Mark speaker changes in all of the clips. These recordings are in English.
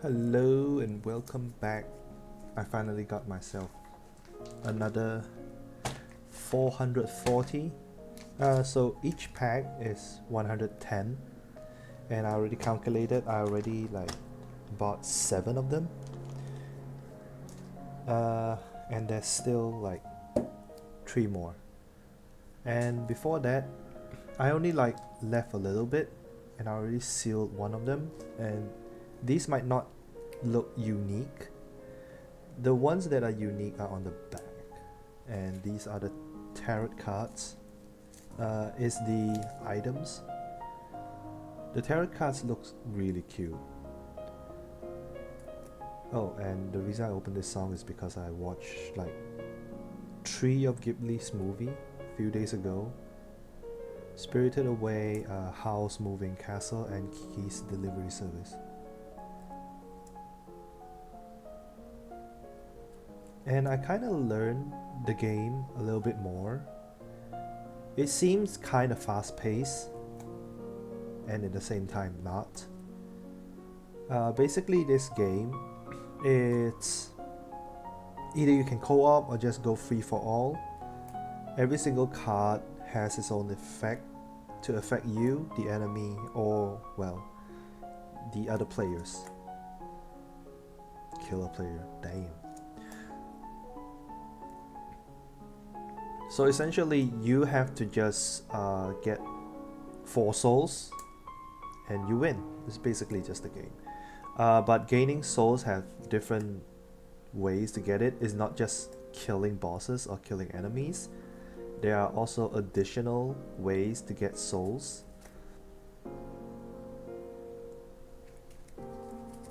Speaker 1: Hello and welcome back. I finally got myself another 440. So each pack is 110, and I already calculated. I already bought 7 of them. And there's still 3 more. And before that, I only left a little bit, and I already sealed one of them. And these might not look unique. The ones that are unique are on the back, and these are the tarot cards. Is the items. The tarot cards looks really cute. Oh, and the reason I opened this song is because I watched 3 of Ghibli's movie a few days ago. Spirited Away, House Moving Castle, and Kiki's Delivery Service. And I kind of learned the game a little bit more. It seems kind of fast paced, and at the same time not. Basically this game, it's either you can co-op or just go free for all. Every single card has its own effect to affect you, the enemy, or the other players. Killer player, damn. So essentially you have to just get 4 souls and you win. It's basically just a game. But gaining souls have different ways to get it. It's not just killing bosses or killing enemies. There are also additional ways to get souls.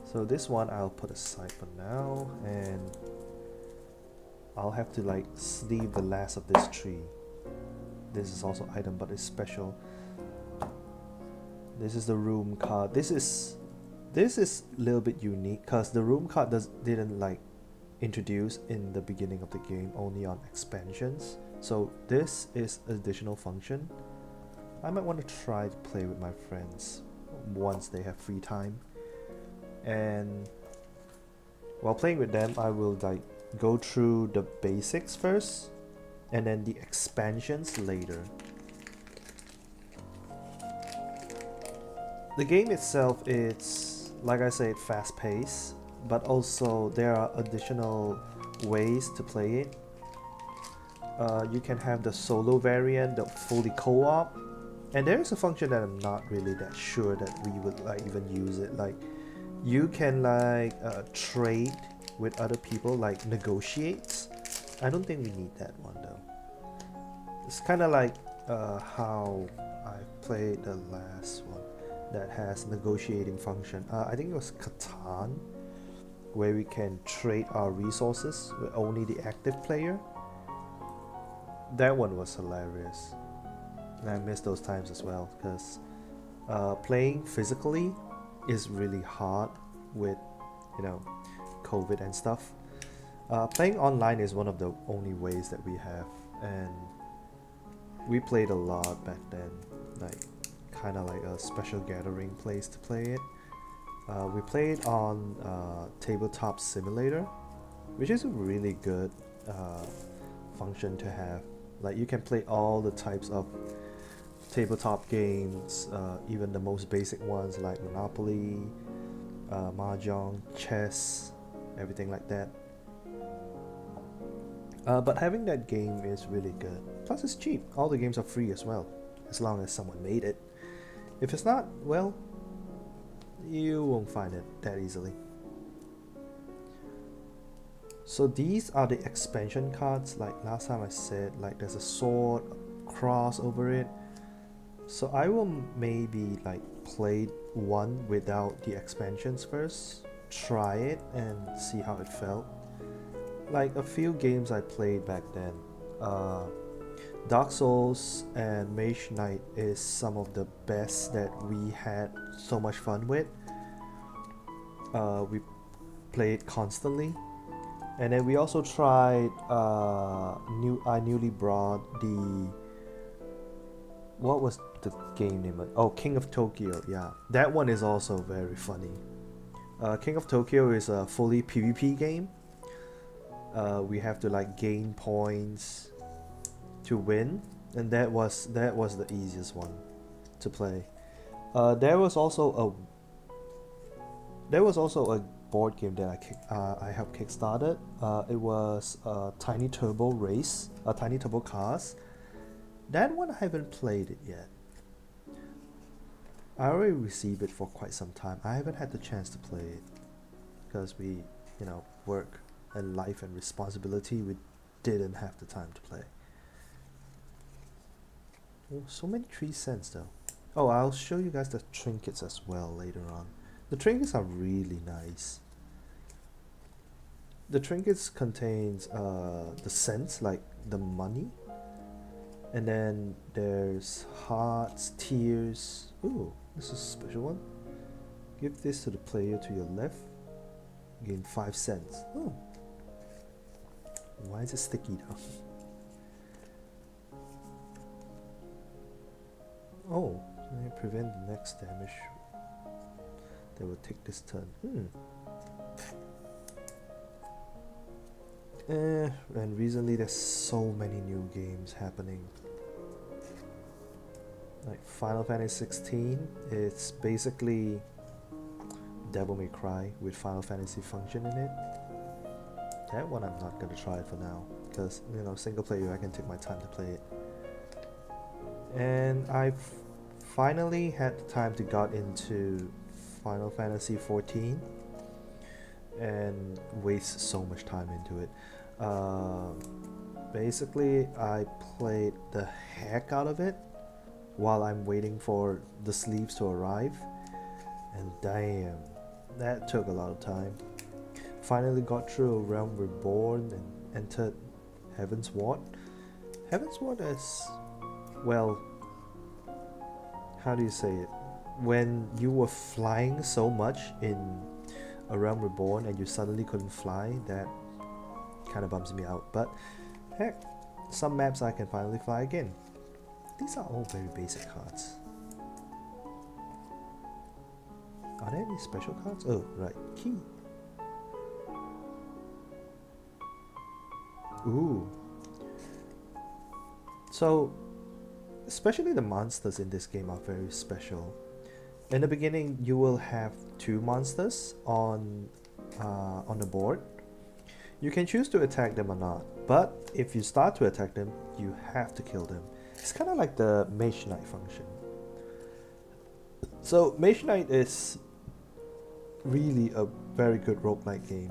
Speaker 1: So this one I'll put aside for now, and I'll have to sleeve the last of this tree. This is also item, but it's special. This is the room card. This is a little bit unique because the room card didn't introduce in the beginning of the game, only on expansions. So this is additional function. I might want to try to play with my friends once they have free time. And while playing with them, I will go through the basics first, and then the expansions later. The game itself is, like I said, fast paced, but also there are additional ways to play it. You can have the solo variant, the fully co-op, and there is a function that I'm not really that sure that we would even use it. You can trade with other people, negotiates. I don't think we need that one though. It's kind of how I played the last one that has negotiating function. I think it was Catan, where we can trade our resources with only the active player. That one was hilarious, and I miss those times as well, because playing physically is really hard with COVID and stuff. Playing online is one of the only ways that we have, and we played a lot back then, kind of like a special gathering place to play it. We played on Tabletop Simulator, which is a really good function to have. You can play all the types of tabletop games, even the most basic ones like Monopoly, Mahjong, chess, everything like that. But having that game is really good. Plus it's cheap. All the games are free as well, as long as someone made it. If it's not, well, you won't find it that easily. So these are the expansion cards. Last time I said, there's a sword, a cross over it. So I will maybe play one without the expansions first, try it and see how it felt. A few games I played back then, Dark Souls and Mage Knight is some of the best that we had so much fun with. We played constantly. And then we also tried I newly brought the, what was the game name? Oh, King of Tokyo. Yeah, that one is also very funny. King of Tokyo is a fully PvP game. We have to like gain points to win, and that was the easiest one to play. There was also a board game that I helped kickstarted. It was Tiny Turbo Race, Tiny Turbo Cars. That one I haven't played it yet. I already received it for quite some time. I haven't had the chance to play it because we, work and life and responsibility. We didn't have the time to play. Oh, so many 3 cents though. Oh, I'll show you guys the trinkets as well later on. The trinkets are really nice. The trinkets contains the cents, like the money, and then there's hearts, tears. Ooh, this is a special one. Give this to the player to your left. Gain 5 cents. Oh, why is it sticky though? Oh, can I prevent the next damage that will take this turn? And recently there's so many new games happening. Like Final Fantasy 16, it's basically Devil May Cry with Final Fantasy function in it. That one I'm not gonna try it for now, because single player I can take my time to play it. And I've finally had the time to got into Final Fantasy 14 and waste so much time into it. Basically I played the heck out of it while I'm waiting for the sleeves to arrive, and damn, that took a lot of time. Finally got through A Realm Reborn and entered Heaven's Ward. Heaven's Ward is, well, how do you say it? When you were flying so much in A Realm Reborn and you suddenly couldn't fly, that kind of bums me out. But heck, some maps I can finally fly again. These are all very basic cards. Are there any special cards? Oh, right, key. Ooh. So, especially the monsters in this game are very special. In the beginning, you will have 2 monsters on the board. You can choose to attack them or not, but if you start to attack them, you have to kill them. It's kind of like the Mage Knight function. So Mage Knight is really a very good roguelike game.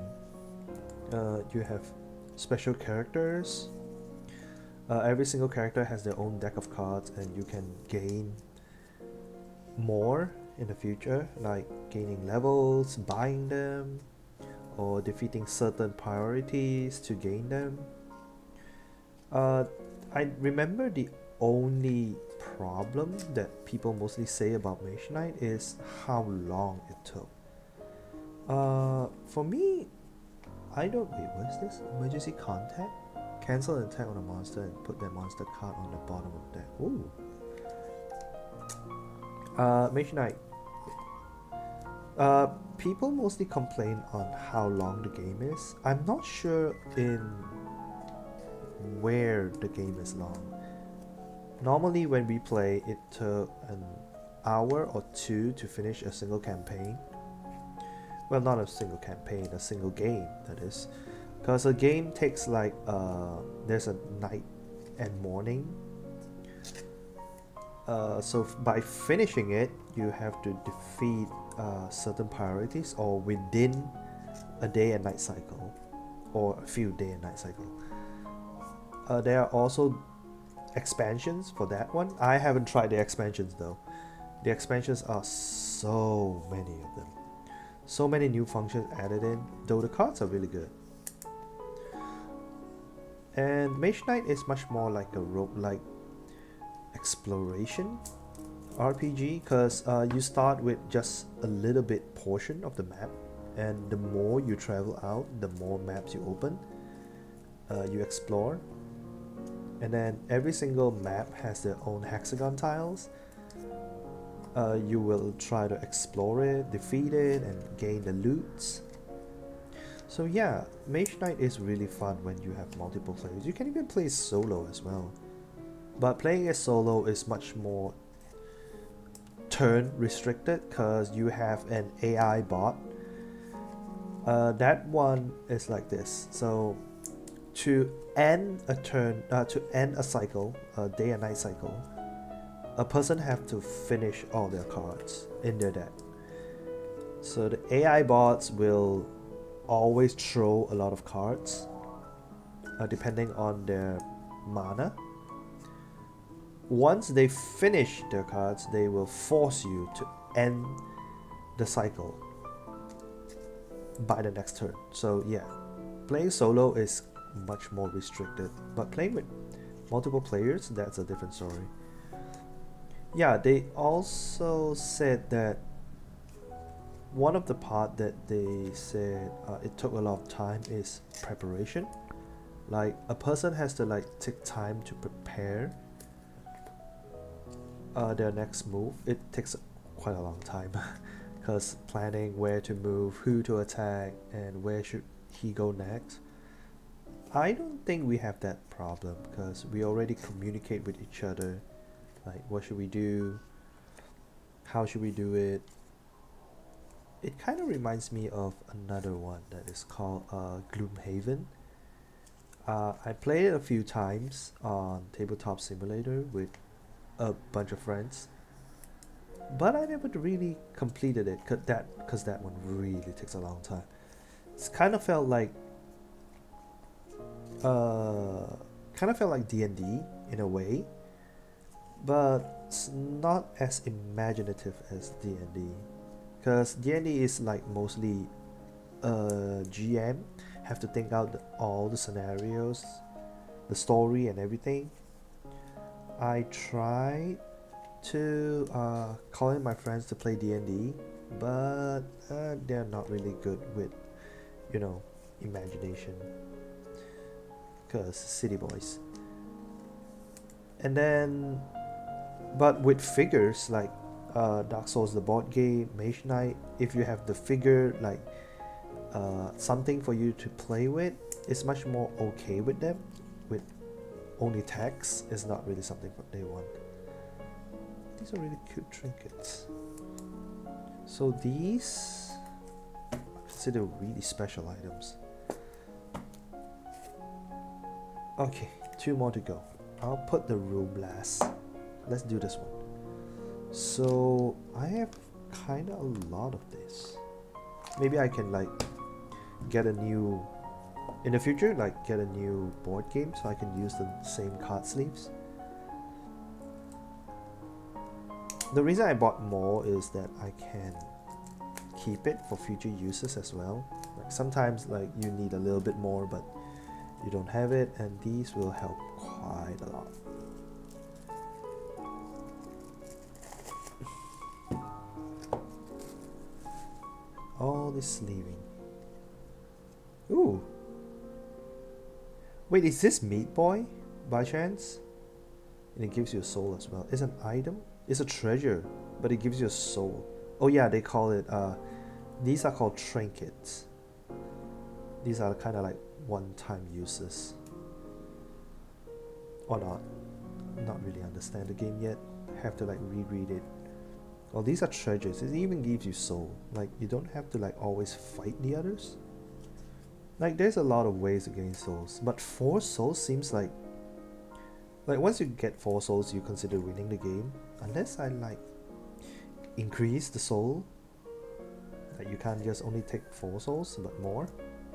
Speaker 1: You have special characters. Every single character has their own deck of cards, and you can gain more in the future, like gaining levels, buying them, or defeating certain priorities to gain them. I remember the only problem that people mostly say about Mage Knight is how long it took. For me, I don't... Wait, what is this? Emergency contact? Cancel an attack on a monster and put that monster card on the bottom of the deck. Ooh. Mage Knight. People mostly complain on how long the game is. I'm not sure in where the game is long. Normally when we play, it took an hour or 2 to finish a single campaign. Well, not a single campaign, a single game, that is. Because a game takes like, there's a night and morning. So by finishing it, you have to defeat certain priorities or within a day and night cycle, or a few day and night cycle. There are also expansions for that one. I haven't tried the expansions though. The expansions are so many of them. So many new functions added in, though the cards are really good. And Mage Knight is much more like a roguelike exploration RPG, because you start with just a little bit portion of the map, and the more you travel out, the more maps you open, you explore, and then every single map has their own hexagon tiles. You will try to explore it, defeat it, and gain the loot. So yeah, Mage Knight is really fun when you have multiple players. You can even play solo as well. But playing it solo is much more turn restricted because you have an AI bot. That one is like this. So to end a turn, to end a cycle, a day and night cycle, a person have to finish all their cards in their deck. So the AI bots will always throw a lot of cards, depending on their mana. Once they finish their cards, they will force you to end the cycle by the next turn. So yeah, playing solo is much more restricted, but playing with multiple players, that's a different story. Yeah, they also said that one of the part that they said it took a lot of time is preparation. Like a person has to like take time to prepare their next move. It takes quite a long time because planning where to move, who to attack, and where should he go next. I don't think we have that problem because we already communicate with each other. Like what should we do? How should we do it? It kind of reminds me of another one that is called Gloomhaven. I played it a few times on Tabletop Simulator with a bunch of friends, but I never really completed it because that one really takes a long time. It's kind of felt like D&D in a way, but it's not as imaginative as D&D. Because D&D is like mostly GM have to think out all the scenarios, the story and everything. I tried to call in my friends to play D&D, but they're not really good with, imagination. Because city boys. And then, but with figures like Dark Souls, the board game, Mage Knight, if you have the figure like something for you to play with, it's much more okay with them. With only text, is not really something what they want. These are really cute trinkets. So these I consider really special items. Okay, 2 more to go. I'll put the room last. Let's do this one. So I have kind of a lot of this. Maybe I can like get a new, in the future, like get a new board game so I can use the same card sleeves. The reason I bought more is that I can keep it for future uses as well. Like sometimes like you need a little bit more but you don't have it, and these will help quite a lot. All this sleeving. Ooh. Wait, is this Meat Boy by chance? And it gives you a soul as well. It's an item? It's a treasure, but it gives you a soul. Oh yeah, they call it, these are called trinkets. These are kind of like one-time uses. Or not. Not really understand the game yet. Have to like reread it. Well, these are treasures. It even gives you soul. Like you don't have to like always fight the others. Like there's a lot of ways to gain souls, but 4 souls seems like once you get 4 souls, you consider winning the game. Unless I like increase the soul. Like you can't just only take 4 souls, but more.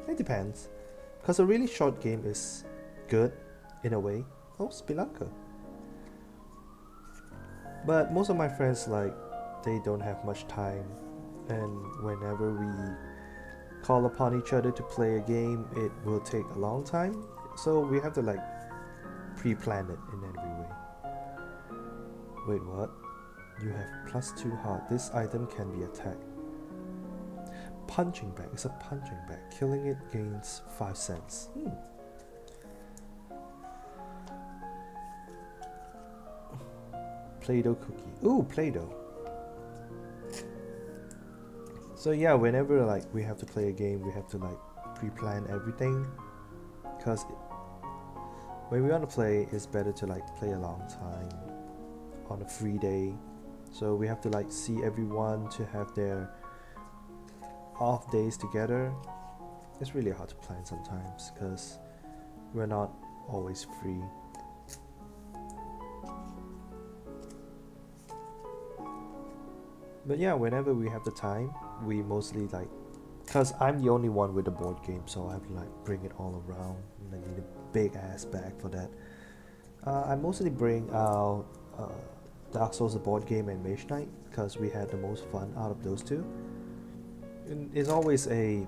Speaker 1: It depends. Because a really short game is good in a way. Oh, Spelunker. But most of my friends, like, they don't have much time, and whenever we call upon each other to play a game, it will take a long time. So we have to like pre-plan it in every way. Wait, what? You have +2 heart. This item can be attacked. Punching bag. It's a punching bag. Killing it gains 5 cents. Play-Doh cookie. Ooh, Play-Doh. So yeah, whenever like we have to play a game, we have to like pre-plan everything, because when we want to play, it's better to like play a long time on a free day. So we have to like see everyone to have their off days together. It's really hard to plan sometimes because we're not always free. But yeah, whenever we have the time, we mostly like, because I'm the only one with the board game, so I have to like bring it all around, and I need a big ass bag for that. I mostly bring out Dark Souls, the board game, and Mage Knight because we had the most fun out of those two. And it's always a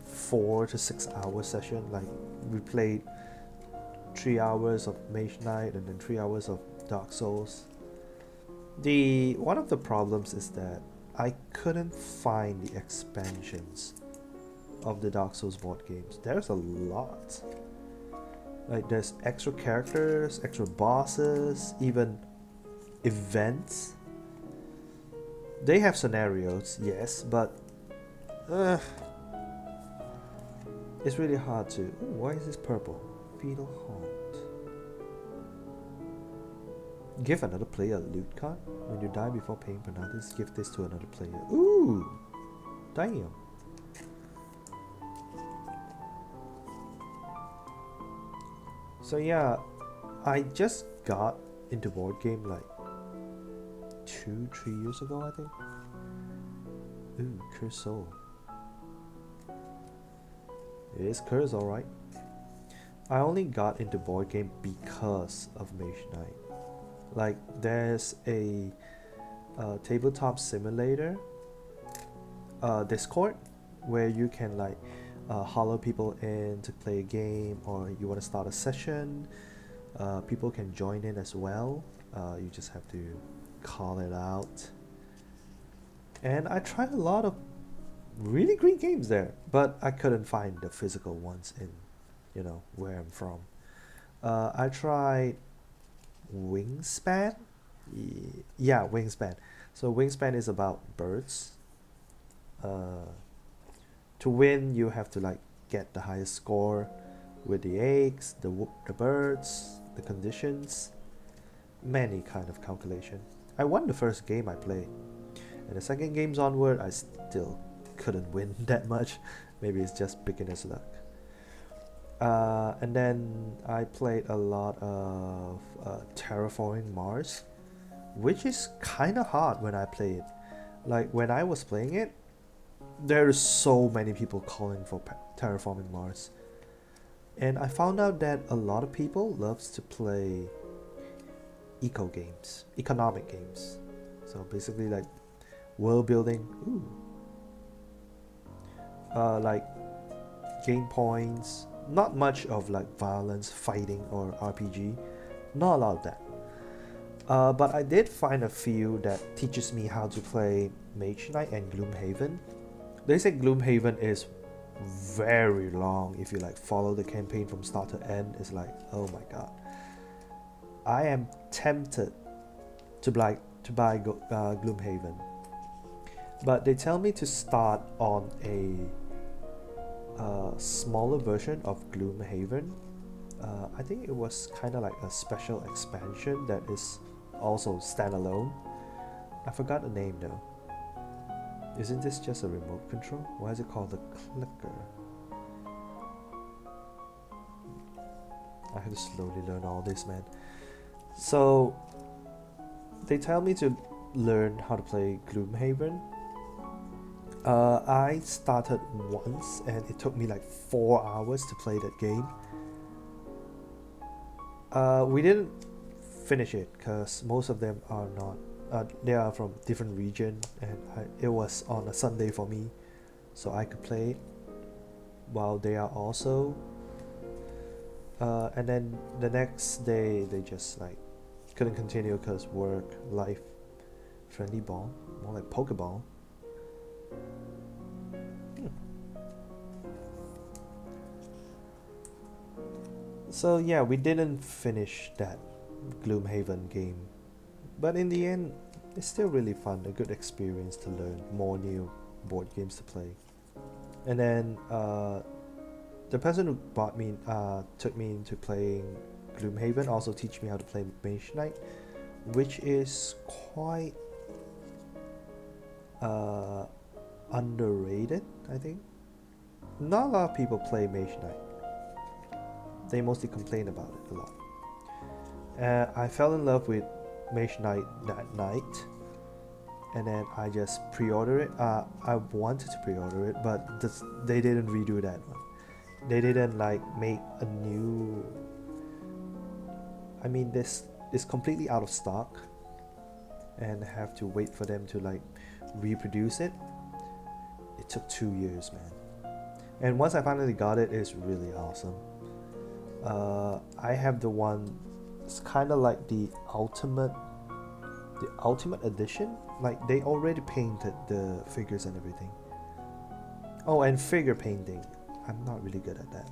Speaker 1: 4 to 6 hour session. Like we played 3 hours of Mage Knight and then 3 hours of Dark Souls. The one of the problems is that I couldn't find the expansions of the Dark Souls board games. There's a lot. Like there's extra characters, extra bosses, even events. They have scenarios, yes, but it's really hard to. Ooh, why is this purple? Fetal Haunt. Give another player a loot card. When you die before paying penalties, give this to another player. Ooh! Damn. So yeah, I just got into board game like 2-3 years ago, I think. Ooh, Curse Soul. It is Curse, alright. I only got into board game because of Mage Knight. Like there's a tabletop simulator Discord where you can like hollow people in to play a game, or you want to start a session. People can join in as well. You just have to call it out. And I tried a lot of really great games there, but I couldn't find the physical ones in, where I'm from. I tried Wingspan. Yeah, Wingspan. So Wingspan is about birds. To win, you have to like get the highest score with the eggs, the birds, the conditions, many kind of calculation. I won the first game I played, and the second games onward, I still couldn't win that much. Maybe it's just beginner's luck. And then I played a lot of Terraforming Mars, which is kind of hard when I play it. Like when I was playing it, there is so many people calling for Terraforming Mars, and I found out that a lot of people loves to play economic games. So basically like world building. Ooh. Like gain points. Not much of like violence, fighting, or RPG. Not a lot of that. But I did find a few that teaches me how to play Mage Knight and Gloomhaven. They say Gloomhaven is very long. If you like follow the campaign from start to end, it's like, oh my god. I am tempted to buy Gloomhaven, but they tell me to start on a smaller version of Gloomhaven. I think it was kind of like a special expansion that is also standalone. I forgot the name though. Isn't this just a remote control? Why is it called the clicker? I have to slowly learn all this, man. So they tell me to learn how to play Gloomhaven. I started once and it took me like 4 hours to play that game. We didn't finish it because most of them are not. They are from different region, and it was on a Sunday for me, so I could play it while they are also. And then the next day they just like couldn't continue because work, life. Friendly ball, more like Pokeball. So yeah, we didn't finish that Gloomhaven game, but in the end, it's still really fun, a good experience to learn more new board games to play. And then the person who took me into playing Gloomhaven also teach me how to play Mage Knight, which is quite underrated, I think. Not a lot of people play Mage Knight. They mostly complain about it a lot. I fell in love with Mage Knight that night, and then I just pre-ordered it. I wanted to pre-order it, but they didn't redo that one. They didn't like make a new. I mean, this is completely out of stock, and have to wait for them to like reproduce it. It took 2 years, man. And once I finally got it, it's really awesome. I have the one. It's kind of like the ultimate edition. Like they already painted the figures and everything. Oh, and figure painting. I'm not really good at that.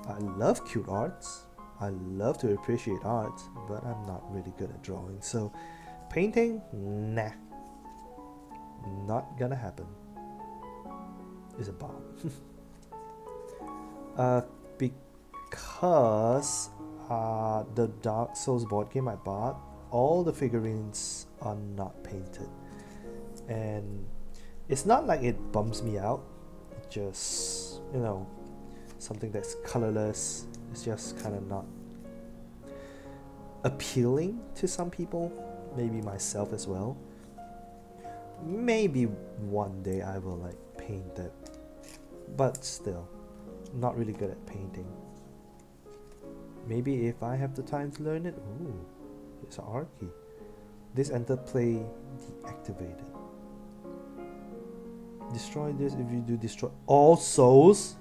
Speaker 1: I love cute arts. I love to appreciate art, but I'm not really good at drawing. So, painting, nah, not gonna happen. It's a bomb. Because the Dark Souls board game I bought, all the figurines are not painted, and it's not like it bums me out. It just, you know, something that's colorless. It's just kind of not appealing to some people, maybe myself as well. Maybe one day I will like paint that, but still, not really good at painting. Maybe if I have the time to learn it. Ooh, it's an R key. This enter play deactivated. Destroy this if you do destroy all souls.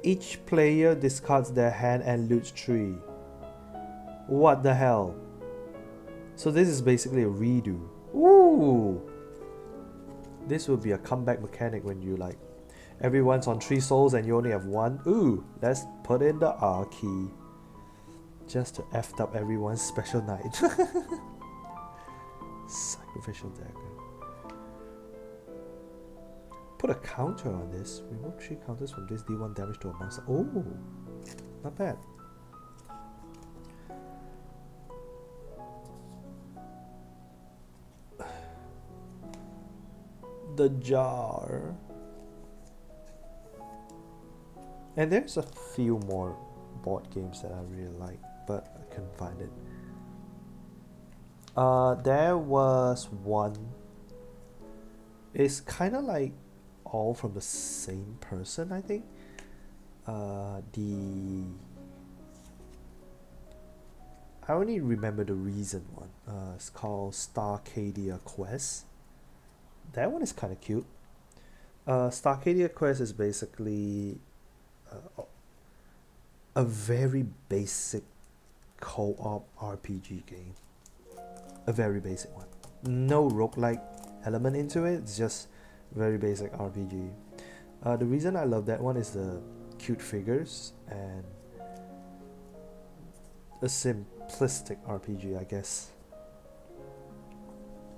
Speaker 1: Each player discards their hand and loots 3. What the hell? So this is basically a redo. Ooh! This will be a comeback mechanic when you like everyone's on 3 souls and you only have 1. Ooh, let's put in the R key. Just to F up everyone's special night. Sacrificial dagger. Put a counter on this. Remove 3 counters from this D1 damage to a monster. Oh, not bad. The jar. And there's a few more board games that I really like, but I couldn't find it. There was one. It's kind of like all from the same person, I think. I only remember the recent one. It's called Starcadia Quest. That one is kind of cute. Starcadia Quest is basically a very basic co-op RPG game. A very basic one. No roguelike element into it. It's just very basic RPG. The reason I love that one is the cute figures and a simplistic RPG, I guess.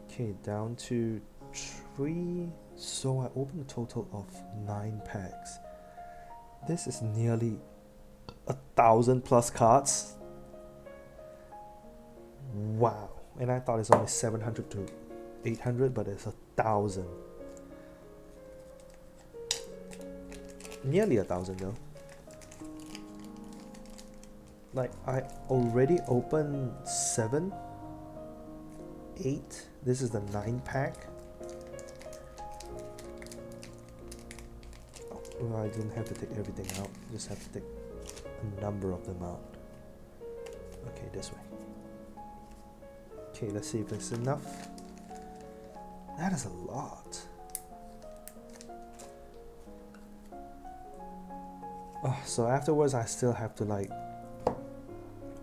Speaker 1: Okay, down to 3. So I opened a total of 9 packs. This is nearly 1,000 plus cards. Wow. And I thought it's only 700 to 800, but it's 1,000. Nearly 1,000 though. Like I already opened 7, 8. This is the 9 pack. Oh, I don't have to take everything out. Just have to take a number of them out. Okay, this way. Okay, let's see if that's enough. That is a lot. Oh, so afterwards I still have to like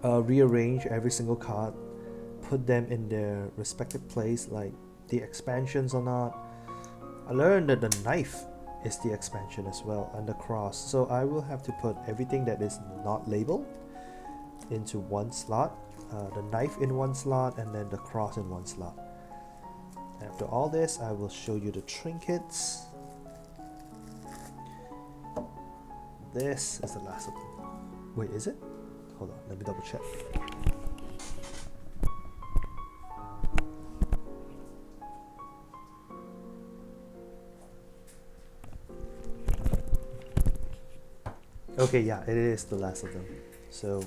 Speaker 1: rearrange every single card, put them in their respective place, like the expansions or not. I learned that the knife is the expansion as well, and the cross. So I will have to put everything that is not labeled into one slot, the knife in one slot, and then the cross in one slot. I have after all this, I will show you the trinkets. This is the last of them. Wait, is it? Hold on, let me double check. Okay, yeah, it is the last of them. So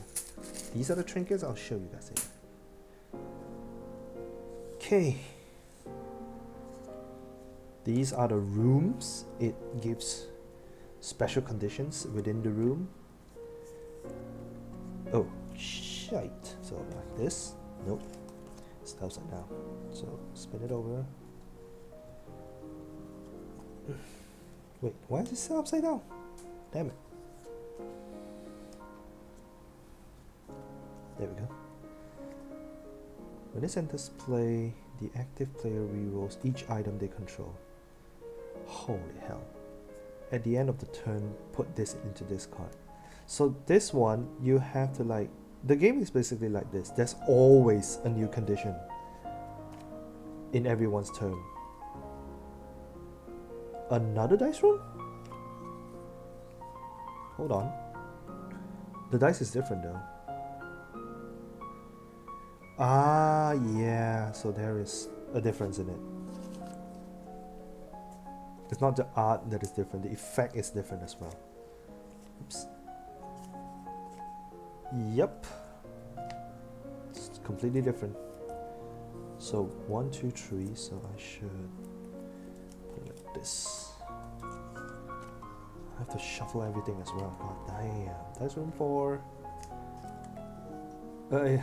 Speaker 1: these are the trinkets. I'll show you guys later. Okay. These are the rooms. It gives special conditions within the room. Oh, shite. So like this. Nope. It's upside down. So spin it over. Wait, why is it still upside down? Damn it. There we go. When this enters play, the active player rerolls each item they control. Holy hell. At the end of the turn, put this into this card. So this one, you have to like... The game is basically like this. There's always a new condition in everyone's turn. Another dice roll? Hold on. The dice is different though. Ah, yeah, so there is a difference in it. It's not the art that is different, the effect is different as well. Oops. Yep. It's completely different. So 1, 2, 3, so I should put it like this. I have to shuffle everything as well. God damn. That's room 4.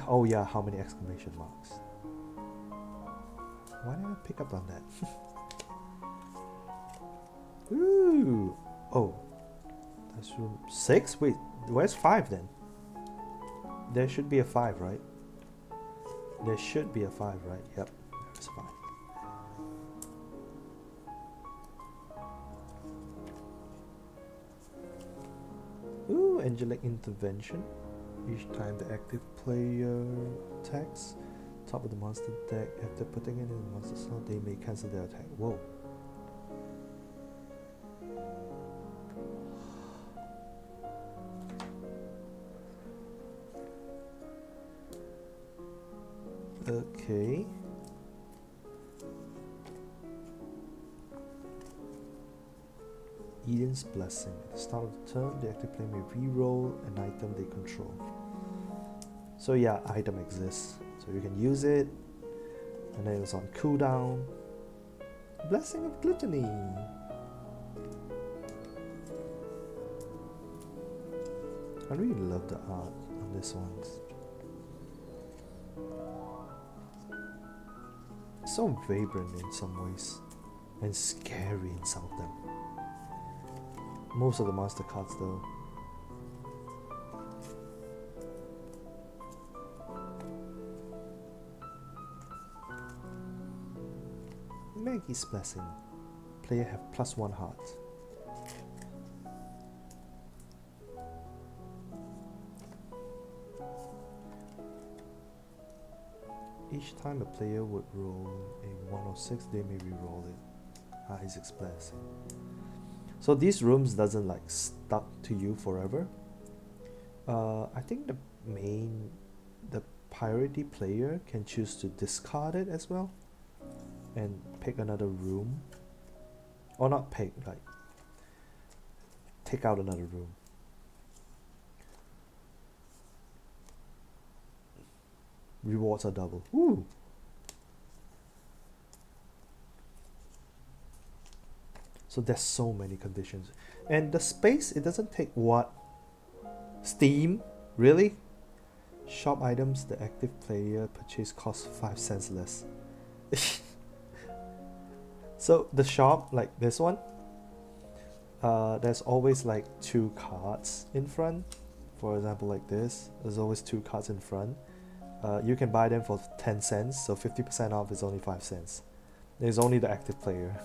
Speaker 1: Oh yeah, how many exclamation marks? Why did I pick up on that? Ooh! Oh, that's room 6? Wait, where's 5 then? There should be a 5, right? There should be a 5, right? Yep, there's 5. Ooh, angelic intervention. Each time the active player attacks top of the monster deck, after putting it in the monster slot, they may cancel their attack. Whoa. Okay. Eden's Blessing. At the start of the turn, the active player may re-roll an item they control. So yeah, item exists. So you can use it. And then it's on cooldown. Blessing of Gluttony. I really love the art on this one. It's so vibrant in some ways. And scary in some of them. Most of the monster cards though. Maggie's Blessing. Player have +1 heart. Each time a player would roll a 1 or 6, they may re-roll it. Isaac's Blessing. So these rooms doesn't like stuck to you forever. I think the priority player can choose to discard it as well and pick another room, or not pick, like take out another room. Rewards are double. Ooh. So there's so many conditions. And the space, it doesn't take what? Steam? Really? Shop items, the active player purchase costs 5 cents less. So the shop, like this one, there's always like 2 cards in front. For example, like this, there's always 2 cards in front. You can buy them for 10 cents, so 50% off is only 5 cents. There's only the active player.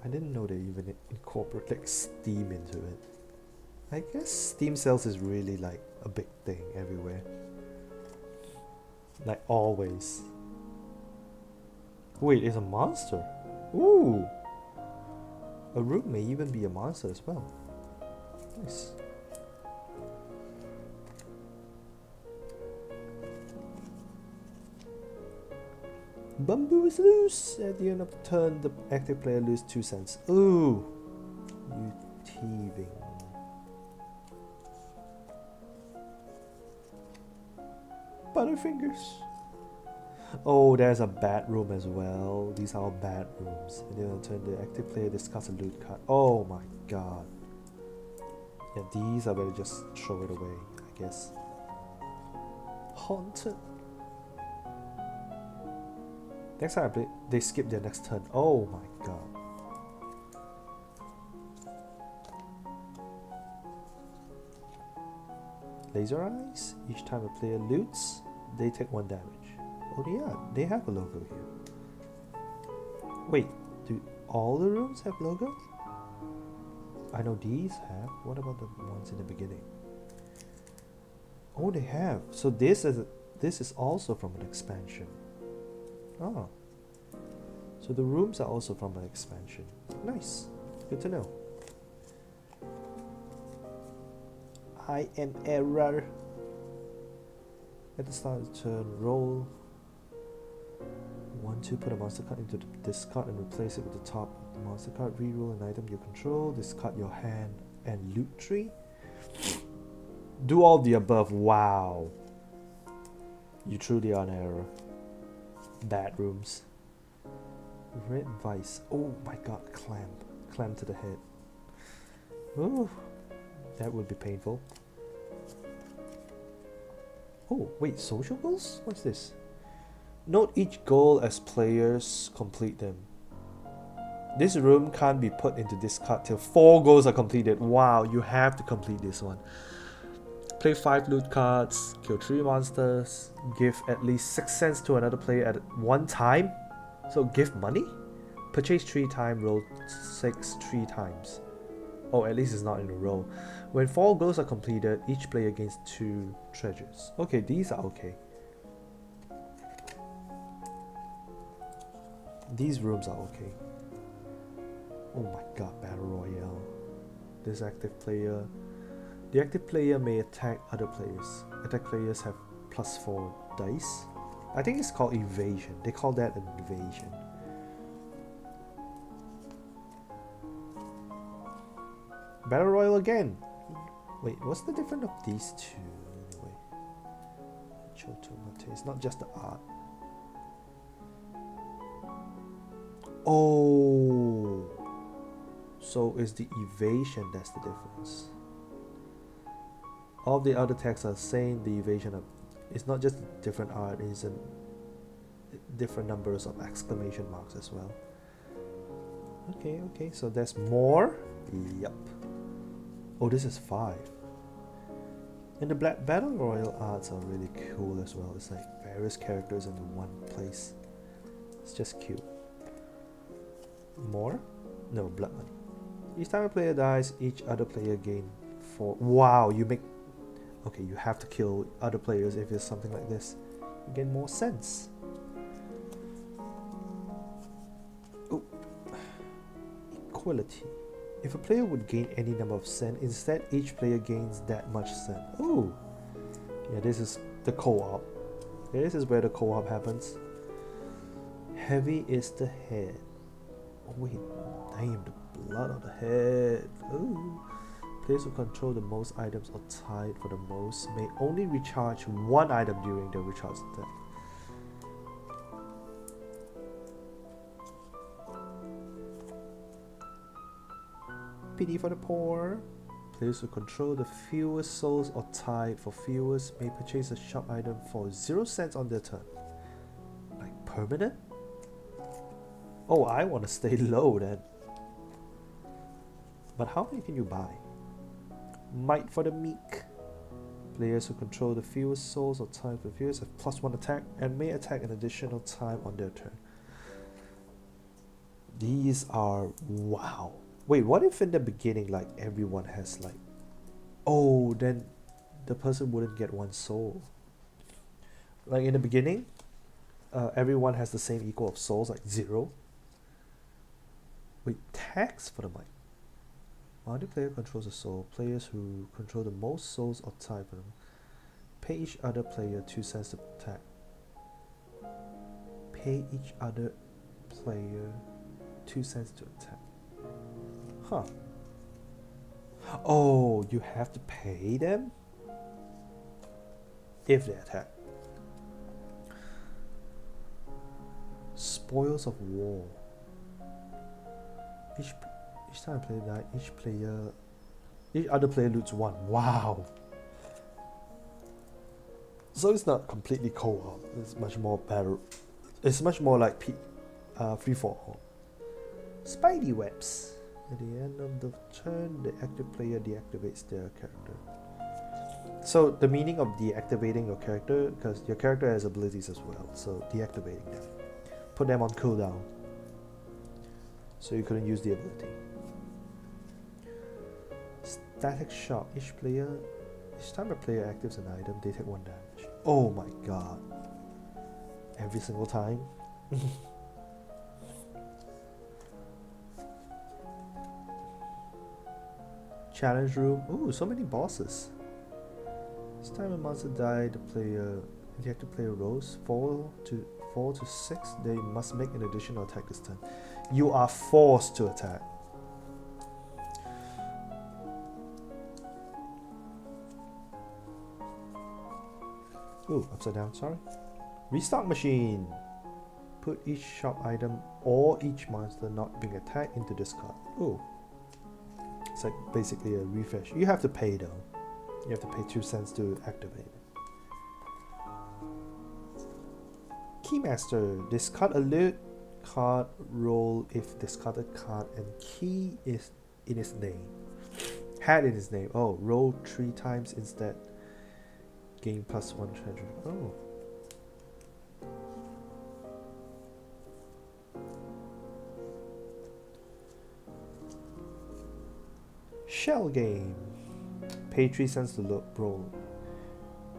Speaker 1: I didn't know they even incorporate like Steam into it. I guess Steam sales is really like a big thing everywhere. Like always. Wait, it's a monster. Ooh. A room may even be a monster as well. Nice. Bamboo is loose. At the end of the turn, the active player loses 2 cents. Ooh. You thieving. Butterfingers. Oh, there's a bad room as well. These are all bad rooms. And then on turn, the active player discards a loot card. Oh my god. Yeah, these I better just throw it away, I guess. Haunted. Next time I play, they skip their next turn. Oh my god. Laser eyes. Each time a player loots, they take 1 damage. Oh yeah, they have a logo here. Wait, do all the rooms have logo? I know these have. What about the ones in the beginning? Oh, they have. So this is also from an expansion. Oh. So the rooms are also from an expansion. Nice. Good to know. I am error. At the start of the turn, roll 1, 2, put a monster card into the discard and replace it with the top of the monster card. Reroll an item you control, discard your hand and loot tree. Do all the above. Wow. You truly are an error. Bad rooms. Red vice. Oh my god, clamp. Clamp to the head. Ooh. That would be painful. Oh, wait, social goals? What's this? Note each goal as players complete them. This room can't be put into discard till 4 goals are completed. Wow, you have to complete this one. Play 5 loot cards, kill 3 monsters, give at least 6 cents to another player at one time. So give money? Purchase 3 times, roll 6 3 times. Oh, at least it's not in a row. When 4 goals are completed, each player gains 2 treasures. Okay, these are okay. These rooms are okay. Oh my god, Battle Royale. This active player. The active player may attack other players. Attack players have +4 dice. I think it's called evasion. They call that an evasion. Battle Royale again. Wait, what's the difference of these two anyway? Chotomate. It's not just the art. Oh, so it's the evasion that's the difference. All the other texts are saying the evasion of, it's not just different art, it's a different numbers of exclamation marks as well. Okay, so there's more. Yep. Oh, this is 5. And the Black Battle Royale arts are really cool as well. It's like various characters in one place. It's just cute. More? No, blood money. Each time a player dies, each other player gain 4. Wow, you make... Okay, you have to kill other players if it's something like this. You get more sense. Oh. Equality. If a player would gain any number of cent, instead each player gains that much cent. Ooh. Yeah, this is the co-op. This is where the co-op happens. Heavy is the head. Oh wait, damn, the blood on the head. Ooh. Players who control the most items or tied for the most may only recharge 1 item during the recharge attack. Pity for the poor. Players who control the fewest souls or tied for fewest may purchase a shop item for 0 cents on their turn. Like permanent? Oh, I want to stay low then. But how many can you buy? Might for the meek. Players who control the fewest souls or tied for fewest have +1 attack and may attack an additional time on their turn. These are... wow. Wait, what if in the beginning, like, everyone has, like... Oh, then the person wouldn't get 1 soul. Like, in the beginning, everyone has the same equal of souls, like 0. Wait, tax for the mic. While the player controls a soul, players who control the most souls or type of them pay each other player 2 cents to attack. Pay each other player 2 cents to attack. Huh. Oh, you have to pay them if they attack. Spoils of war. Each time a player dies, each other player loots 1. Wow. So it's not completely co-op. It's much more better. It's much more like free for all. Spidey webs. At the end of the turn, the active player deactivates their character. So the meaning of deactivating your character, because your character has abilities as well, so deactivating them. Put them on cooldown, so you couldn't use the ability. Static shock. Each time a player activates an item, they take 1 damage. Oh my god. Every single time. Challenge room. Ooh, so many bosses. Each time a monster dies, the active player rolls 4 to 6. They must make an additional attack this turn. You are forced to attack. Ooh, upside down, sorry. Restock machine. Put each shop item or each monster not being attacked into this card. Ooh. It's like basically a refresh. You have to pay though. You have to pay 2 cents to activate it. Keymaster. Discard a loot card, roll if discarded card and key is in its name. Had in its name. Oh, roll 3 times instead. Gain +1 treasure. Oh. Shell game. Pay 3 cents to roll.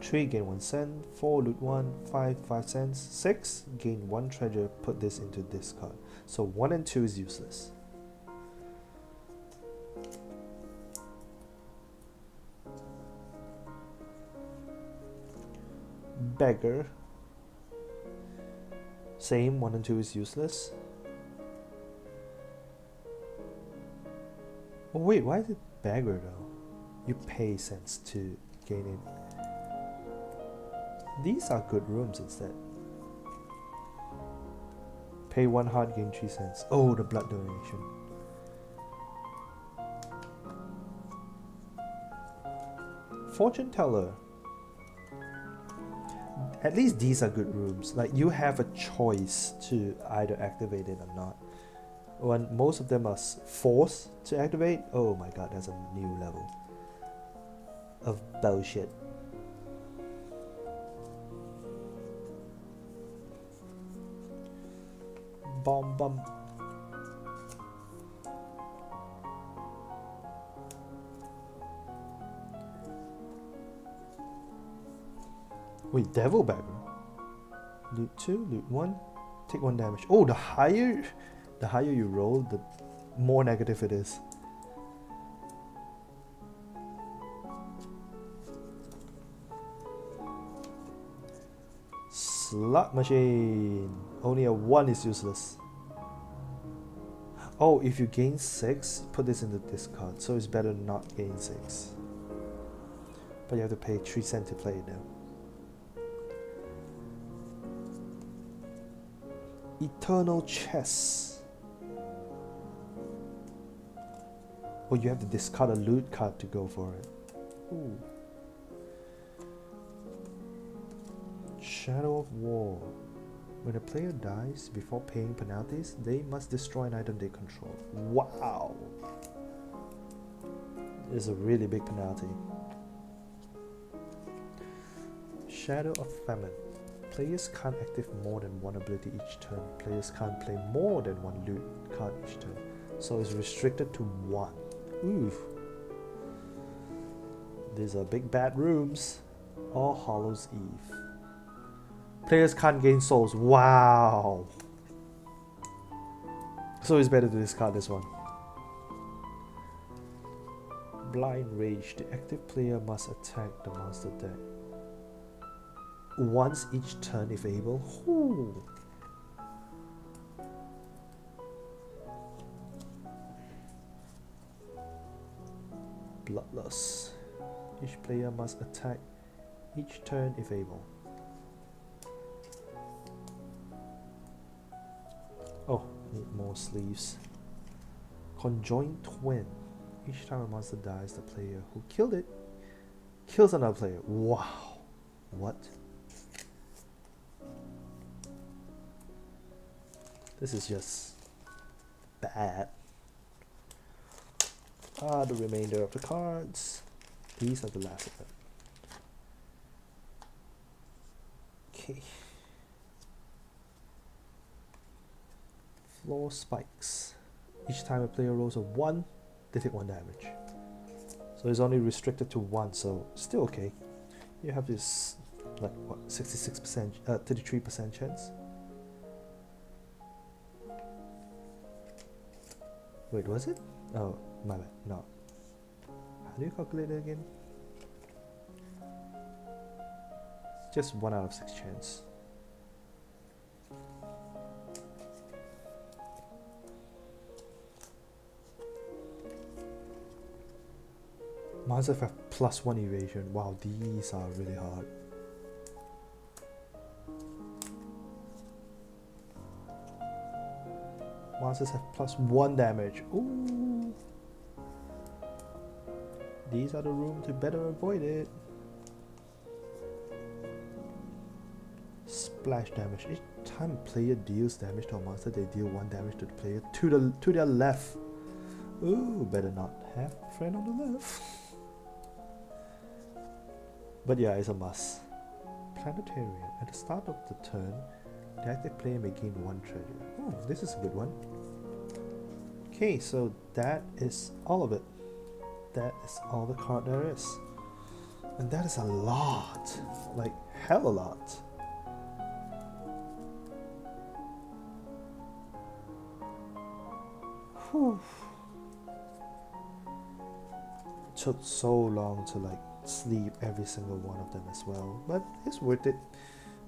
Speaker 1: 3 gain 1 cent. 4 loot 1. 5 cents. 6 gain 1 treasure. Put this into this card. So 1 and 2 is useless. Beggar. Same, 1 and 2 is useless. Oh wait, why is it beggar though? You pay cents to gain it. These are good rooms instead. Pay 1 heart, gain 3 cents. Oh, the blood donation. Fortune teller. At least these are good rooms. Like you have a choice to either activate it or not. When most of them are forced to activate, oh my god, that's a new level of bullshit. Bomb. Wait, devil bagger. Loot 2, loot 1, take 1 damage. Oh, the higher you roll, the more negative it is. Slot machine. Only a 1 is useless. Oh, if you gain 6, put this into this card. So it's better not gain 6. But you have to pay 3 cents to play it now. Eternal chess. Oh, you have to discard a loot card to go for it. Ooh. Shadow of War. When a player dies before paying penalties, they must destroy an item they control. Wow. It's a really big penalty. Shadow of Famine. Players can't active more than 1 ability each turn. Players can't play more than 1 loot card each turn. So it's restricted to 1. Oof. These are big bad rooms. All Hallows Eve. Players can't gain souls. Wow. So it's better to discard this one. Blind Rage. The active player must attack the monster deck once each turn if able. Ooh. Bloodlust. Each player must attack each turn if able. Oh, need more sleeves. Conjoined Twin. Each time a monster dies, the player who killed it kills another player. Wow. What? This is just bad. The remainder of the cards. These are the last of them. Okay. Floor Spikes. Each time a player rolls a 1, they take 1 damage. So it's only restricted to 1, so still okay. You have this, like, what, 66%, 33% chance. Wait, was it? Oh, my bad. No. How do you calculate it again? It's just 1 out of 6 chance. Monsters have +1 evasion. Wow, these are really hard. Monsters have +1 damage. Ooh. These are the room to better avoid it. Splash damage. Each time a player deals damage to a monster, they deal 1 damage to the player to their left. Ooh, better not have a friend on the left. But yeah, it's a must. Planetarium. At the start of the turn, the active player may gain 1 treasure. Oh, this is a good one. Okay, so that is all of it. That is all the card there is. And that is a lot. Like, hell a lot. Whew. It took so long to like sleeve every single one of them as well, but it's worth it.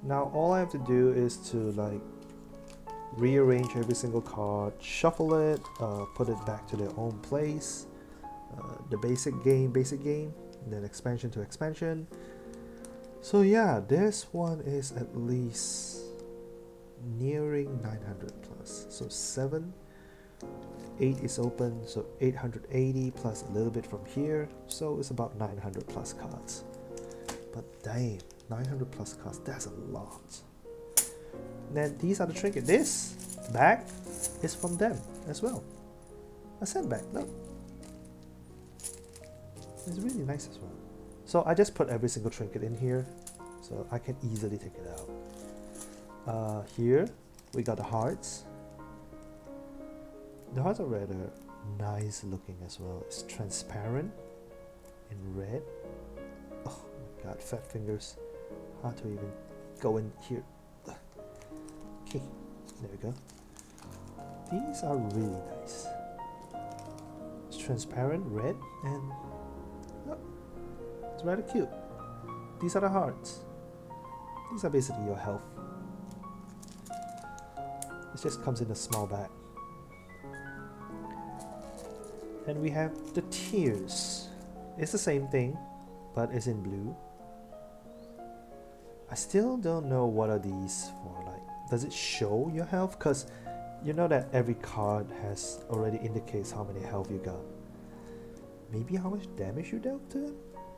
Speaker 1: Now all I have to do is to like rearrange every single card, shuffle it, put it back to their own place, the basic game, and then expansion to expansion. So yeah, this one is at least nearing 900 plus. So 8 is open, so 880 plus a little bit from here, so it's about 900 plus cards. But damn, 900 plus cards, that's a lot. And then these are the trinkets. This bag is from them as well. A sandbag, look. It's really nice as well. So I just put every single trinket in here, so I can easily take it out. Here we got the hearts. The hearts are rather nice looking as well. It's transparent in red. Oh my god, fat fingers. Hard to even go in here. Okay, there we go. These are really nice. It's transparent red and look, it's rather cute. These are the hearts. These are basically your health. It just comes in a small bag. Then we have the tears. It's the same thing, but it's in blue. I still don't know what are these for. Like, does it show your health? Because you know that every card has already indicates how many health you got. Maybe how much damage you dealt to it,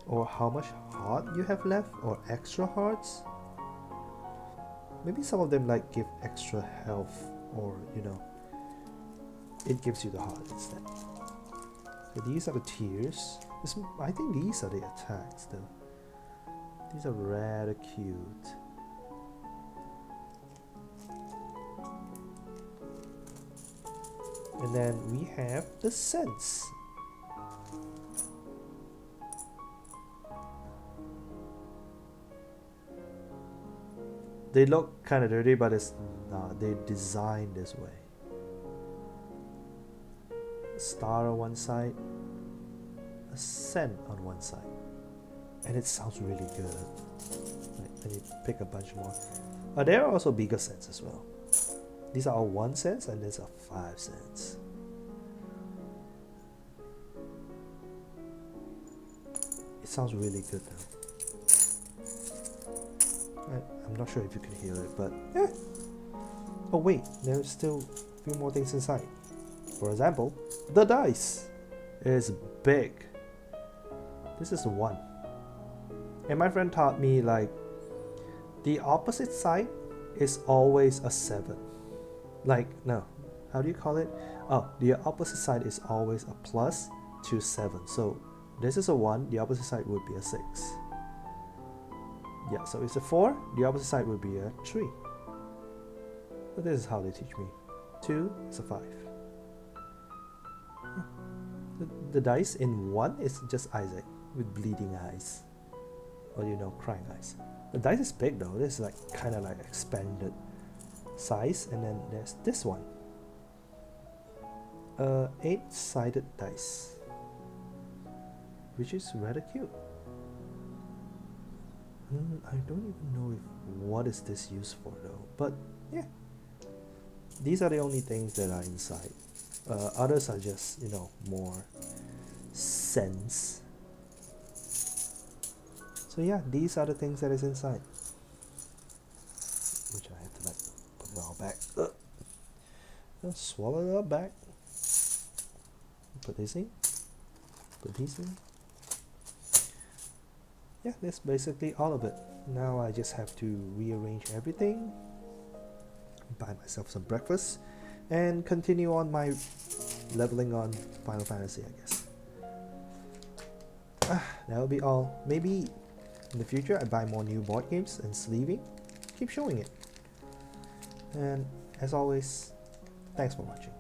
Speaker 1: or how much heart you have left, or extra hearts. Maybe some of them like give extra health, or you know, it gives you the heart instead. So these are the tears. I think these are the attacks though. These are rather cute. And then we have the sense. They look kind of dirty, but it's not. They designed this way. A star on one side, a scent on one side, and it sounds really good. Let me pick a bunch more. There are also bigger cents as well. These are all 1 cent and these are 5 cents. It sounds really good though. I'm not sure if you can hear it, but yeah. Oh wait, there's still a few more things inside. For example, the dice is big. This is 1. And my friend taught me like the opposite side is always a 7. Like, no, how do you call it? Oh, the opposite side is always a plus to 7. So this is a 1, the opposite side would be a 6. Yeah, so it's a 4, the opposite side would be a 3. So this is how they teach me. 2 is a 5. Yeah. The dice in 1 is just Isaac with bleeding eyes. Or crying eyes. The dice is big though. This is like kind of like expanded size, and then there's this one. 8-sided dice, which is rather cute. I don't even know what is this used for though. But yeah, these are the only things that are inside. Others are just more cents. So yeah, these are the things that is inside, which I have to like put it all back. Just swallow it all back. Put this in. Put these in. Yeah, that's basically all of it. Now I just have to rearrange everything, buy myself some breakfast, and continue on my leveling on Final Fantasy, I guess. That'll be all. Maybe in the future I buy more new board games and sleeving. Keep showing it. And as always, thanks for watching.